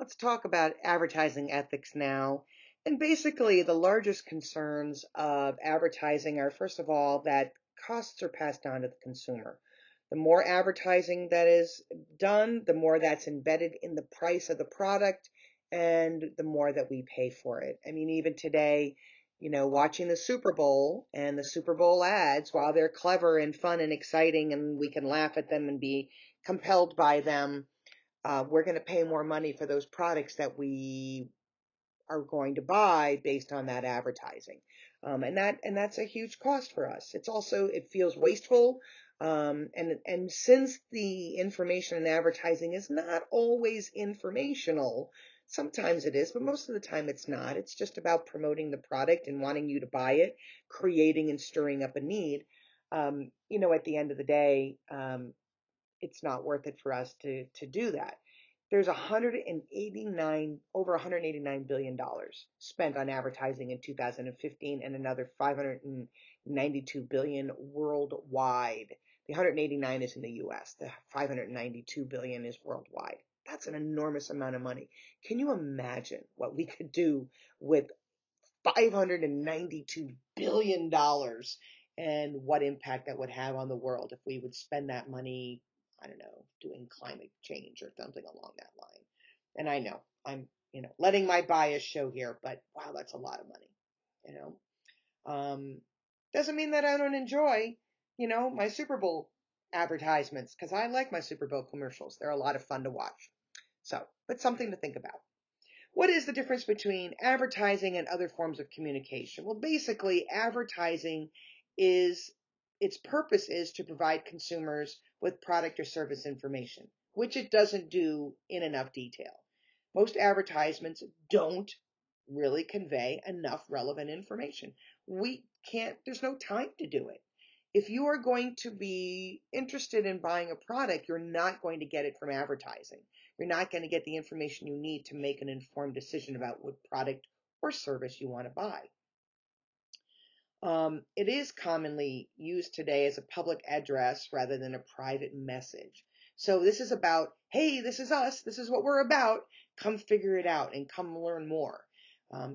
Let's talk about advertising ethics now. And basically, the largest concerns of advertising are, first of all, that costs are passed on to the consumer. The more advertising that is done, the more that's embedded in the price of the product and the more that we pay for it. I mean, even today, watching the Super Bowl and the Super Bowl ads, while they're clever and fun and exciting and we can laugh at them and be compelled by them, we're going to pay more money for those products that we are going to buy based on that advertising. And that's a huge cost for us. It feels wasteful. And since the information in advertising is not always informational, sometimes it is, but most of the time it's not. It's just about promoting the product and wanting you to buy it, creating and stirring up a need. At the end of the day, it's not worth it for us to do that. There's over 189 billion dollars spent on advertising in 2015 and another 592 billion worldwide. The 189 is in the US. The 592 billion is worldwide. That's an enormous amount of money. Can you imagine what we could do with $592 billion and what impact that would have on the world if we would spend that money, I don't know, doing climate change or something along that line. And I know I'm, letting my bias show here, but wow, that's a lot of money, you know. Doesn't mean that I don't enjoy, my Super Bowl advertisements because I like my Super Bowl commercials. They're a lot of fun to watch. So, but something to think about. What is the difference between advertising and other forms of communication? Well, basically, advertising its purpose is to provide consumers with product or service information, which it doesn't do in enough detail. Most advertisements don't really convey enough relevant information. There's no time to do it. If you are going to be interested in buying a product, you're not going to get it from advertising. You're not going to get the information you need to make an informed decision about what product or service you want to buy. It is commonly used today as a public address rather than a private message. So this is about, hey, this is us. This is what we're about. Come figure it out and come learn more.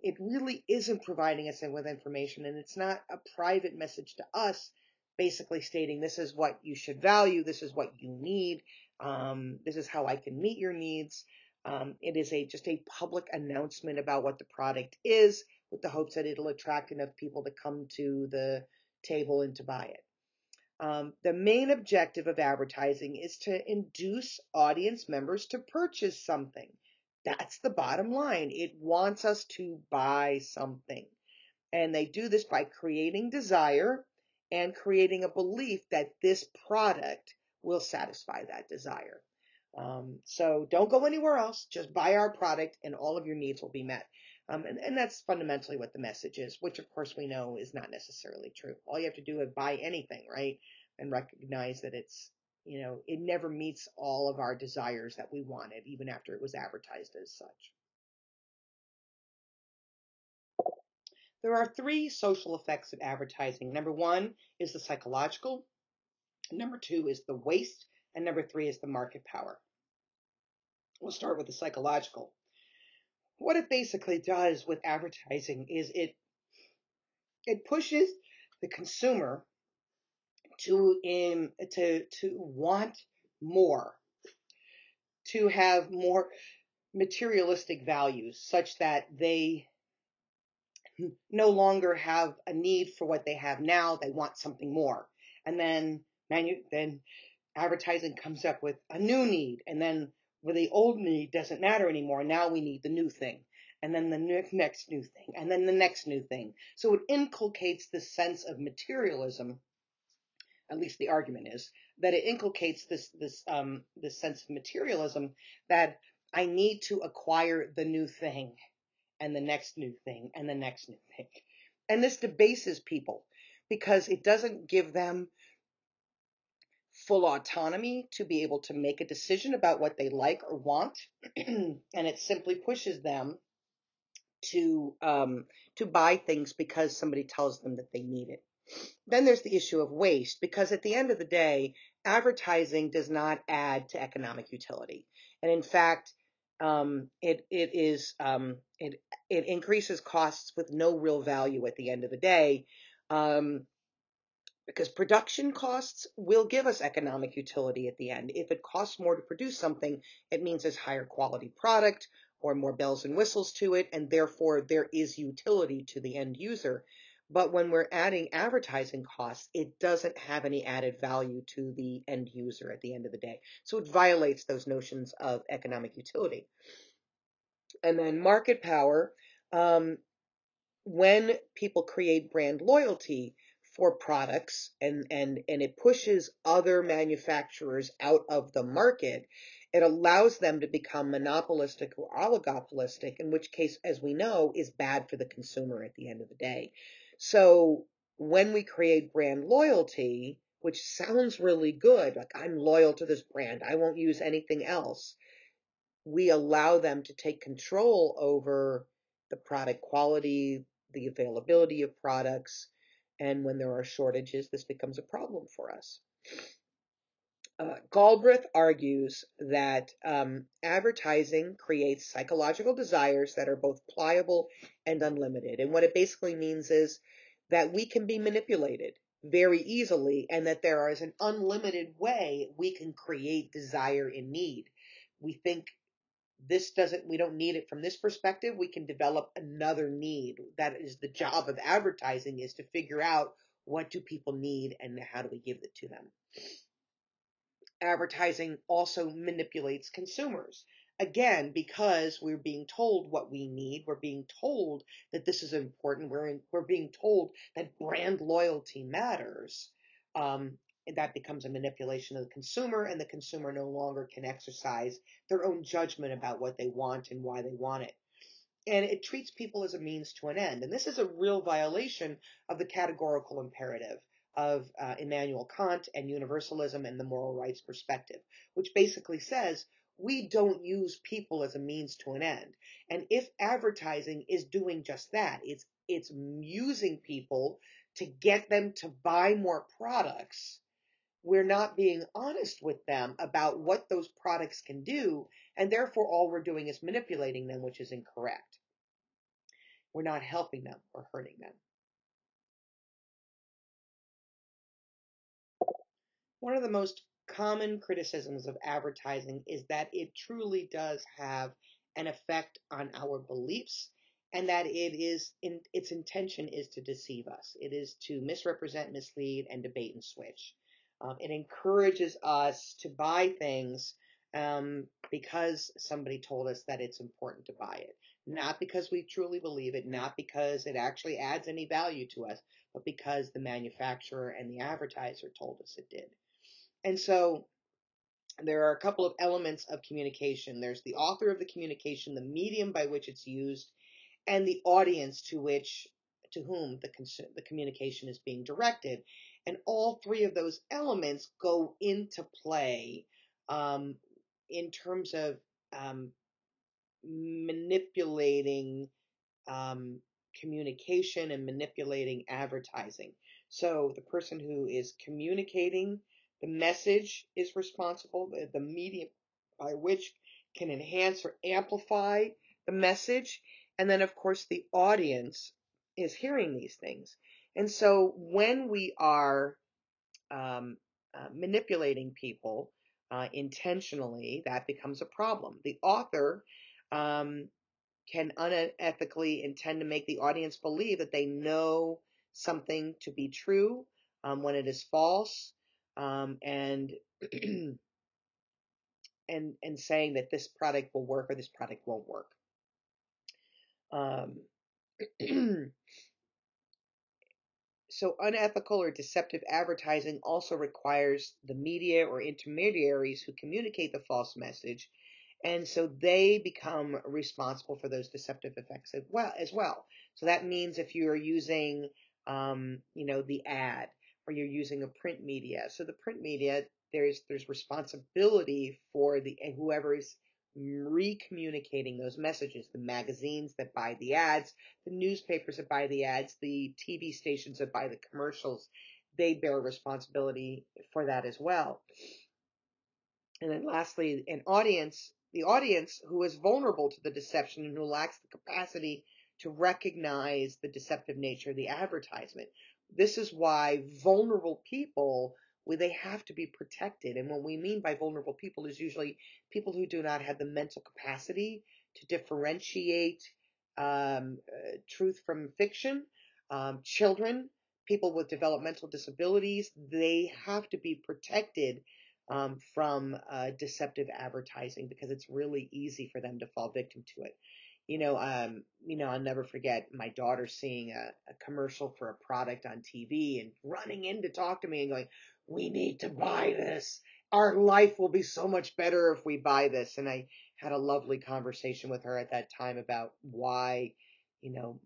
It really isn't providing us with information, and it's not a private message to us, basically stating this is what you should value, this is what you need, this is how I can meet your needs. It is just a public announcement about what the product is, with the hopes that it'll attract enough people to come to the table and to buy it. The main objective of advertising is to induce audience members to purchase something. That's the bottom line. It wants us to buy something. And they do this by creating desire and creating a belief that this product will satisfy that desire. So don't go anywhere else. Just buy our product and all of your needs will be met. And that's fundamentally what the message is, which of course we know is not necessarily true. All you have to do is buy anything, right? And recognize that it never meets all of our desires that we wanted, even after it was advertised as such. There are three social effects of advertising. Number one is the psychological. Number two is the waste. And number three is the market power. We'll start with the psychological. What it basically does with advertising is it pushes the consumer to want more, to have more materialistic values, such that they no longer have a need for what they have now. They want something more. And then advertising comes up with a new need. And then where the old need doesn't matter anymore, now we need the new thing. And then the next new thing. And then the next new thing. So it inculcates this sense of materialism. At least the argument is that it inculcates this sense of materialism that I need to acquire the new thing and the next new thing and the next new thing. And this debases people because it doesn't give them full autonomy to be able to make a decision about what they like or want. And it simply pushes them to buy things because somebody tells them that they need it. Then there's the issue of waste, because at the end of the day, advertising does not add to economic utility. And in fact, It increases costs with no real value at the end of the day. Um, because production costs will give us economic utility at the end. If it costs more to produce something, it means there's higher quality product or more bells and whistles to it, and therefore there is utility to the end user. But when we're adding advertising costs, it doesn't have any added value to the end user at the end of the day. So it violates those notions of economic utility. And then market power. Um, when people create brand loyalty for products and it pushes other manufacturers out of the market, it allows them to become monopolistic or oligopolistic, in which case, as we know, is bad for the consumer at the end of the day. So when we create brand loyalty, which sounds really good, like I'm loyal to this brand, I won't use anything else, we allow them to take control over the product quality, the availability of products, and when there are shortages, this becomes a problem for us. Galbraith argues that advertising creates psychological desires that are both pliable and unlimited. And what it basically means is that we can be manipulated very easily, and that there is an unlimited way we can create desire and need. We think we don't need it from this perspective, we can develop another need. That is the job of advertising, is to figure out what do people need and how do we give it to them. Advertising also manipulates consumers. Again, because we're being told what we need, we're being told that this is important, we're being told that brand loyalty matters. That becomes a manipulation of the consumer, and the consumer no longer can exercise their own judgment about what they want and why they want it. And it treats people as a means to an end. And this is a real violation of the categorical imperative of Immanuel Kant and universalism and the moral rights perspective, which basically says we don't use people as a means to an end. And if advertising is doing just that, it's using people to get them to buy more products, we're not being honest with them about what those products can do, and therefore all we're doing is manipulating them, which is incorrect. We're not helping them, or hurting them. One of the most common criticisms of advertising is that it truly does have an effect on our beliefs, and that its intention is to deceive us. It is to misrepresent, mislead, and debate and switch. It encourages us to buy things because somebody told us that it's important to buy it. Not because we truly believe it, not because it actually adds any value to us, but because the manufacturer and the advertiser told us it did. And so there are a couple of elements of communication. There's the author of the communication, the medium by which it's used, and the audience to whom the communication is being directed. And all three of those elements go into play in terms of manipulating um, communication and manipulating advertising. So the person who is communicating the message is responsible. The medium by which can enhance or amplify the message. And then, of course, the audience is hearing these things. And so when we are manipulating people intentionally, that becomes a problem. The author um, can unethically intend to make the audience believe that they know something to be true when it is false, and and saying that this product will work or this product won't work. Um, so unethical or deceptive advertising also requires the media or intermediaries who communicate the false message, and so they become responsible for those deceptive effects as well. So that means if you're using, the ad, or you're using a print media. So the print media, there's responsibility for the whoever is recommunicating those messages. The magazines that buy the ads, the newspapers that buy the ads, the TV stations that buy the commercials, they bear responsibility for that as well. And then lastly, an audience the audience who is vulnerable to the deception and who lacks the capacity to recognize the deceptive nature of the advertisement. This is why vulnerable people, well, they have to be protected. And what we mean by vulnerable people is usually people who do not have the mental capacity to differentiate truth from fiction, children, people with developmental disabilities, they have to be protected from deceptive advertising because it's really easy for them to fall victim to it. I'll never forget my daughter seeing a commercial for a product on TV and running in to talk to me and going, "We need to buy this. Our life will be so much better if we buy this." And I had a lovely conversation with her at that time about why,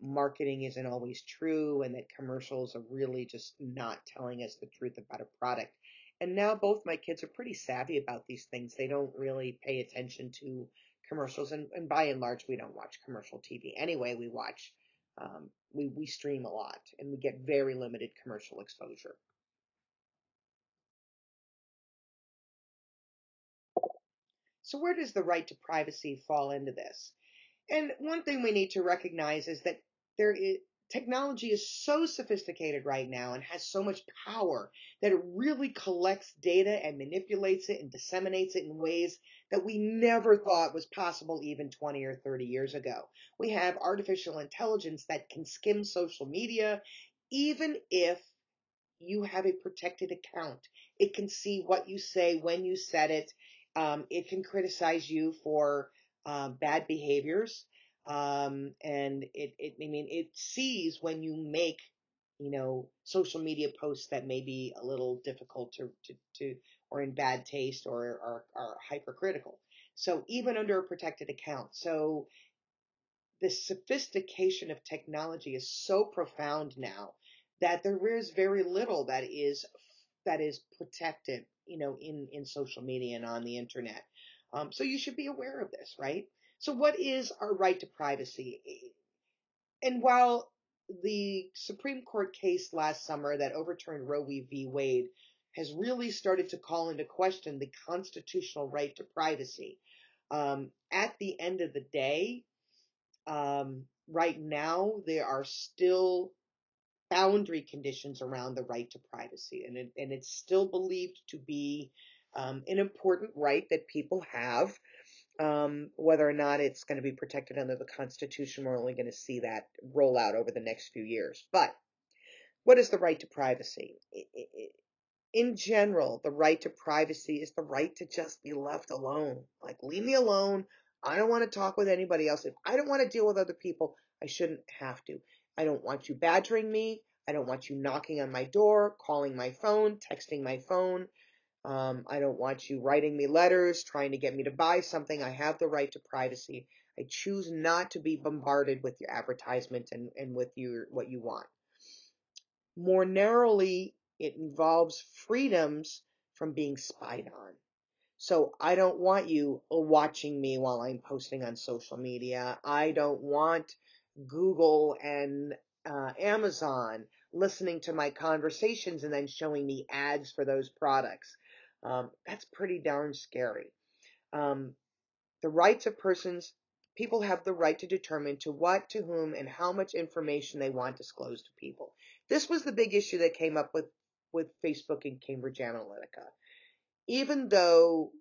marketing isn't always true and that commercials are really just not telling us the truth about a product. And now both my kids are pretty savvy about these things. They don't really pay attention to commercials, and by and large, we don't watch commercial TV anyway. We watch, we stream a lot, and we get very limited commercial exposure. So where does the right to privacy fall into this? And one thing we need to recognize is that there is technology is so sophisticated right now and has so much power that it really collects data and manipulates it and disseminates it in ways that we never thought was possible even 20 or 30 years ago. We have artificial intelligence that can skim social media even if you have a protected account. It can see what you say when you said it. It can criticize you for bad behaviors. It sees when you make, social media posts that may be a little difficult to or in bad taste or are hypercritical. So even under a protected account. So the sophistication of technology is so profound now that there is very little that is protected, in social media and on the internet. So you should be aware of this, right? So what is our right to privacy? And while the Supreme Court case last summer that overturned Roe v. Wade has really started to call into question the constitutional right to privacy, at the end of the day, right now, there are still boundary conditions around the right to privacy, and it's still believed to be an important right that people have. Whether or not it's going to be protected under the Constitution, we're only going to see that roll out over the next few years. But what is the right to privacy? In general, the right to privacy is the right to just be left alone. Like, leave me alone. I don't want to talk with anybody else. If I don't want to deal with other people, I shouldn't have to. I don't want you badgering me. I don't want you knocking on my door, calling my phone, texting my phone. I don't want you writing me letters, trying to get me to buy something. I have the right to privacy. I choose not to be bombarded with your advertisement and with what you want. More narrowly, it involves freedoms from being spied on. So I don't want you watching me while I'm posting on social media. I don't want Google and Amazon listening to my conversations and then showing me ads for those products. That's pretty darn scary. Um, the rights of persons, people have the right to determine to what, to whom, and how much information they want disclosed to people. This was the big issue that came up with Facebook and Cambridge Analytica. Even though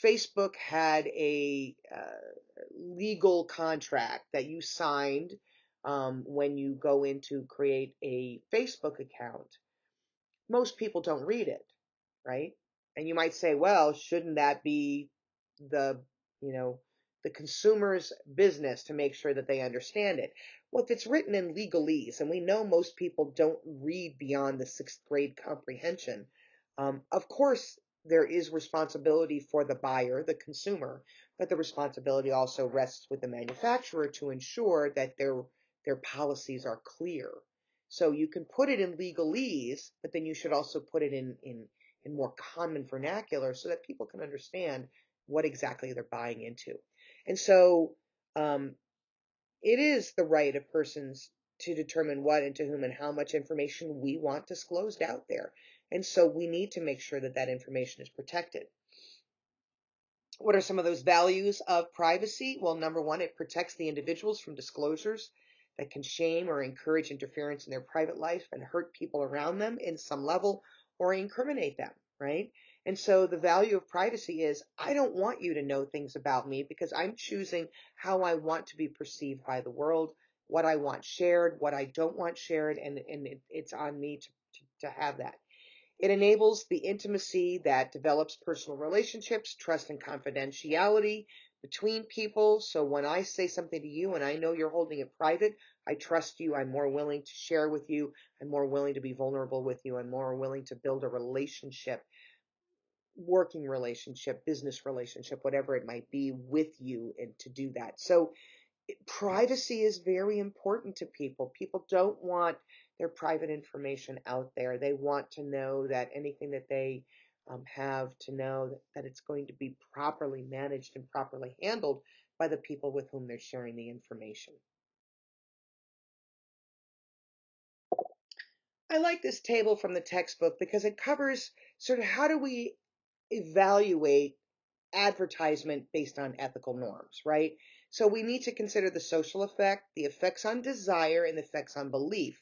Facebook had a legal contract that you signed when you go in to create a Facebook account, most people don't read it, right? And you might say, well, shouldn't that be the, you know, the consumer's business to make sure that they understand it? Well, if it's written in legalese, and we know most people don't read beyond the sixth grade comprehension, of course there is responsibility for the buyer, the consumer, but the responsibility also rests with the manufacturer to ensure that their policies are clear. So you can put it in legalese, but then you should also put it in more common vernacular so that people can understand what exactly they're buying into. And so it is the right of persons to determine what and to whom and how much information we want disclosed out there. And so we need to make sure that that information is protected. What are some of those values of privacy? Well, number one, it protects the individuals from disclosures that can shame or encourage interference in their private life and hurt people around them in some level or incriminate them, right? And so the value of privacy is I don't want you to know things about me because I'm choosing how I want to be perceived by the world, what I want shared, what I don't want shared, and it's on me to have that. It enables the intimacy that develops personal relationships, trust and confidentiality between people. So when I say something to you and I know you're holding it private, I trust you. I'm more willing to share with you. I'm more willing to be vulnerable with you. I'm more willing to build a relationship, working relationship, business relationship, whatever it might be with you and to do that. So privacy is very important to people. People don't want their private information out there. They want to know that anything that they have to know that it's going to be properly managed and properly handled by the people with whom they're sharing the information. I like this table from the textbook because it covers sort of how do we evaluate advertisement based on ethical norms, right? So we need to consider the social effect, the effects on desire, and the effects on belief.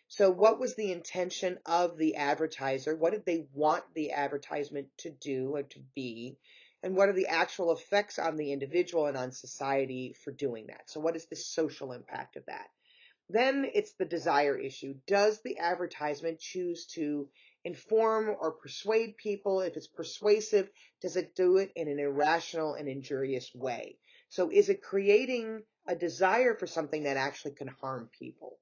So what was the intention of the advertiser? What did they want the advertisement to do or to be? And what are the actual effects on the individual and on society for doing that? So what is the social impact of that? Then it's the desire issue. Does the advertisement choose to inform or persuade people? If it's persuasive, does it do it in an irrational and injurious way? So is it creating a desire for something that actually can harm people?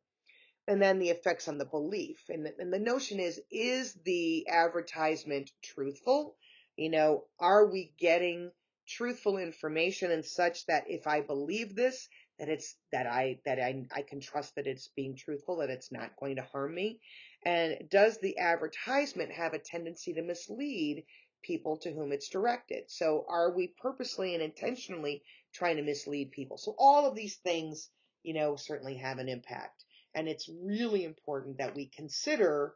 And then the effects on the belief. And the notion is the advertisement truthful? Are we getting truthful information and such that if I believe this, that I can trust that it's being truthful, that it's not going to harm me? And does the advertisement have a tendency to mislead people to whom it's directed? So are we purposely and intentionally trying to mislead people? So all of these things, certainly have an impact. And it's really important that we consider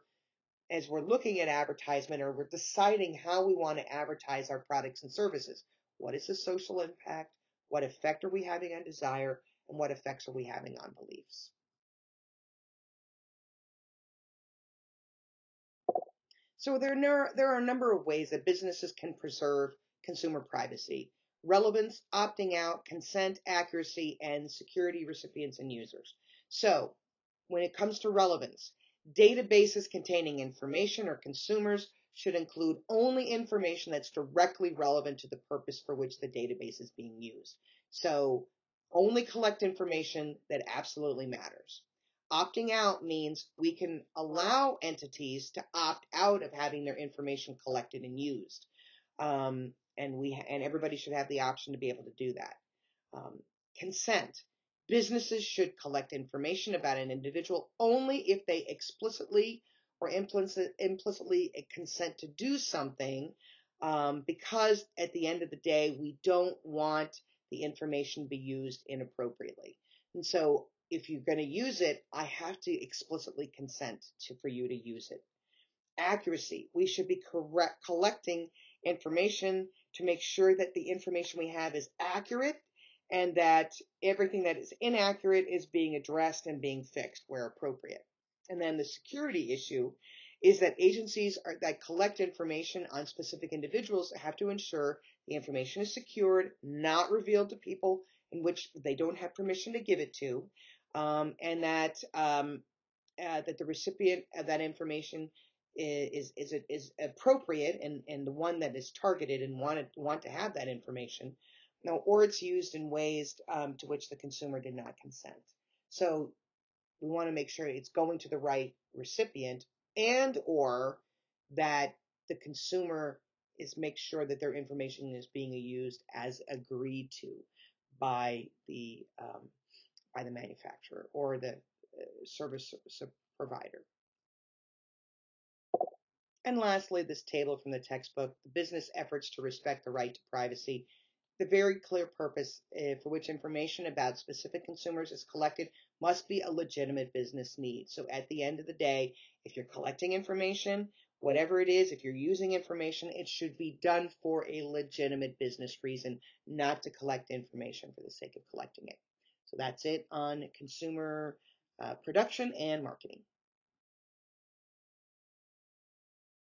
as we're looking at advertisement or we're deciding how we want to advertise our products and services. What is the social impact? What effect are we having on desire? And what effects are we having on beliefs? So there are a number of ways that businesses can preserve consumer privacy: relevance, opting out, consent, accuracy, and security recipients and users. So when it comes to relevance, databases containing information or consumers should include only information that's directly relevant to the purpose for which the database is being used. So only collect information that absolutely matters. Opting out means we can allow entities to opt out of having their information collected and used. And everybody should have the option to be able to do that. Um, Consent. Businesses should collect information about an individual only if they explicitly or implicitly consent to do something, because at the end of the day, we don't want the information to be used inappropriately. And so if you're going to use it, I have to explicitly consent for you to use it. Accuracy. We should be collecting information to make sure that the information we have is accurate and that everything that is inaccurate is being addressed and being fixed where appropriate. And then the security issue is that agencies that collect information on specific individuals have to ensure the information is secured, not revealed to people in which they don't have permission to give it to, and that the recipient of that information is appropriate and the one that is targeted and want to have that information, or it's used in ways to which the consumer did not consent. So we want to make sure it's going to the right recipient, and or that the consumer is make sure that their information is being used as agreed to by the manufacturer or the service provider. And lastly, this table from the textbook, the business efforts to respect the right to privacy. The very clear purpose for which information about specific consumers is collected must be a legitimate business need. So at the end of the day, if you're collecting information, Whatever it is, if you're using information, it should be done for a legitimate business reason, not to collect information for the sake of collecting it. So that's it on consumer production and marketing.